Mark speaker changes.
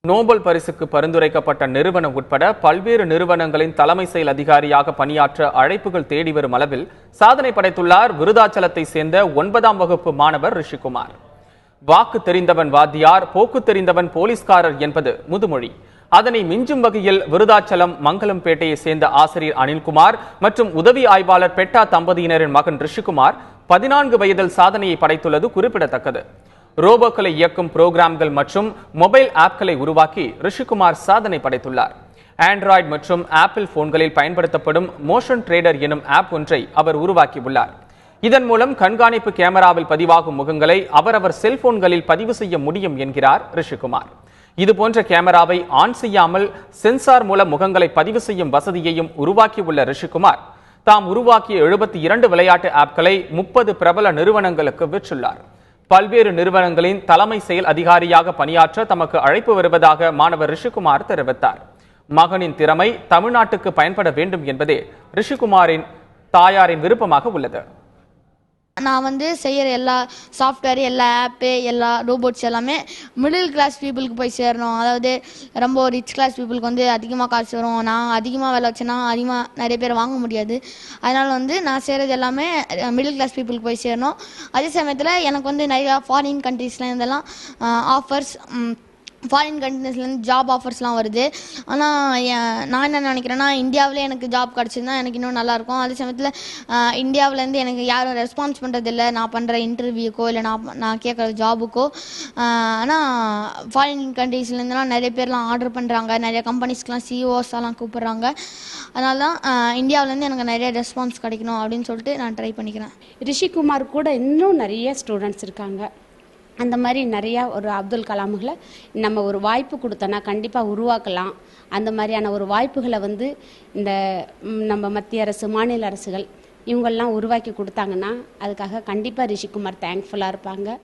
Speaker 1: Nobel பரிசுக்கு பரிந்துரைக்கப்பட்ட நிறுவனம் உட்பட பல்வேறு நிறுவனங்களின் தலைமை செயல் அதிகாரியாக பணியாற்ற அழைப்புகள் தேடி வரும் அளவில் சாதனை படைத்துள்ளார் விருதாச்சலத்தை சேர்ந்த 9ஆம் வகுப்பு மாணவர் ரிஷிகுமார். வாக்கு தெரிந்தவன் வாத்தியார், போக்கு தெரிந்தவன் போலீஸ்காரர் என்பது முதுமொழி. அதனை மிஞ்சும் வகையில் விருதாச்சலம் மங்கலம்பேட்டையை சேர்ந்த ஆசிரியர் அனில்குமார் மற்றும் உதவி ஆய்வாளர் பெட்டா தம்பதியினரின் மகன் ரிஷிகுமார் 14 வயதில் சாதனையை படைத்துள்ளது குறிப்பிடத்தக்கது. ரோபோக்களை இயக்கும் புரோகிராம்கள் மற்றும் மொபைல் ஆப்களை உருவாக்கி ரிஷிகுமார் சாதனை படைத்துள்ளார். ஆண்ட்ராய்டு மற்றும் ஆப்பிள் போன்களில் பயன்படுத்தப்படும் மோஷன் ட்ரேடர் எனும் ஆப் ஒன்றை அவர் உருவாக்கியுள்ளார். இதன் மூலம் கண்காணிப்பு கேமராவில் பதிவாகும் முகங்களை அவரவர் செல்போன்களில் பதிவு செய்ய முடியும் என்கிறார் ரிஷிகுமார். இதுபோன்ற கேமராவை ஆன் செய்யாமல் சென்சார் மூலம் முகங்களை பதிவு செய்யும் வசதியையும் உருவாக்கியுள்ள ரிஷிகுமார் தாம் உருவாக்கிய 72 விளையாட்டு ஆப்களை 30 பிரபல நிறுவனங்களுக்கு விற்றுள்ளார். பல்வேறு நிறுவனங்களின் தலைமை செயல் அதிகாரியாக பணியாற்ற தமக்கு அழைப்பு வருவதாக மாணவர் ரிஷிகுமார் தெரிவித்தார். மகனின் திறமை தமிழ்நாட்டுக்கு பயன்பட வேண்டும் என்பதே ரிஷிகுமாரின் தாயாரின் விருப்பமாக உள்ளது.
Speaker 2: நான் செய்கிற எல்லா சாஃப்ட்வேர், எல்லா ஆப்பு, எல்லா ரோபோட்ஸ் எல்லாமே மிடில் கிளாஸ் பீப்புளுக்கு போய் சேரணும். அதாவது ரொம்ப ரிச் கிளாஸ் பீப்புளுக்கு அதிகமாக காசு வரும். நான் அதிகமாக வேலை வச்சேன்னா அதிகமாக நிறைய பேர் வாங்க முடியாது. அதனால் நான் செய்கிறது எல்லாமே மிடில் கிளாஸ் பீப்புளுக்கு போய் சேரணும். அதே சமயத்தில் எனக்கு நிறையா ஃபாரின் கண்ட்ரீஸ்லாம் இதெல்லாம் ஆஃபர்ஸ், ஃபாரின் கண்ட்ரீஸ்லேருந்து ஜாப் ஆஃபர்ஸ்லாம் வருது. ஆனால் நான் என்ன நினைக்கிறேன்னா, இந்தியாவிலே எனக்கு ஜாப் கிடச்சிருந்தா எனக்கு இன்னும் நல்லாயிருக்கும். அதே சமயத்தில் இந்தியாவிலேருந்து எனக்கு யாரும் ரெஸ்பான்ஸ் பண்ணுறதில்ல நான் பண்ணுற இன்டர்வியூக்கோ இல்லை நான் கேட்குற ஜாபுக்கோ. ஆனால் ஃபாரின் கண்ட்ரீஸ்லேருந்துலாம் நிறைய பேர்லாம் ஆர்டர் பண்ணுறாங்க, நிறைய கம்பெனிஸ்க்கெலாம் சிஇஓஸெல்லாம் கூப்பிட்றாங்க. அதனால தான் இந்தியாவிலேருந்து எனக்கு நிறைய ரெஸ்பான்ஸ் கிடைக்கணும் அப்படின்னு சொல்லிட்டு நான் ட்ரை பண்ணிக்கிறேன்.
Speaker 3: ரிஷிகுமார் கூட இன்னும் நிறைய ஸ்டூடெண்ட்ஸ் இருக்காங்க. அந்த மாதிரி நிறையா ஒரு அப்துல் கலாமுகளை நம்ம ஒரு வாய்ப்பு கொடுத்தோன்னா கண்டிப்பாக உருவாக்கலாம். அந்த மாதிரியான ஒரு வாய்ப்புகளை இந்த நம்ம மத்திய அரசு, மாநில அரசுகள் இவங்கெல்லாம் உருவாக்கி கொடுத்தாங்கன்னா அதுக்காக கண்டிப்பாக ரிஷிகுமார் தேங்க்ஃபுல்லாக இருப்பாங்க.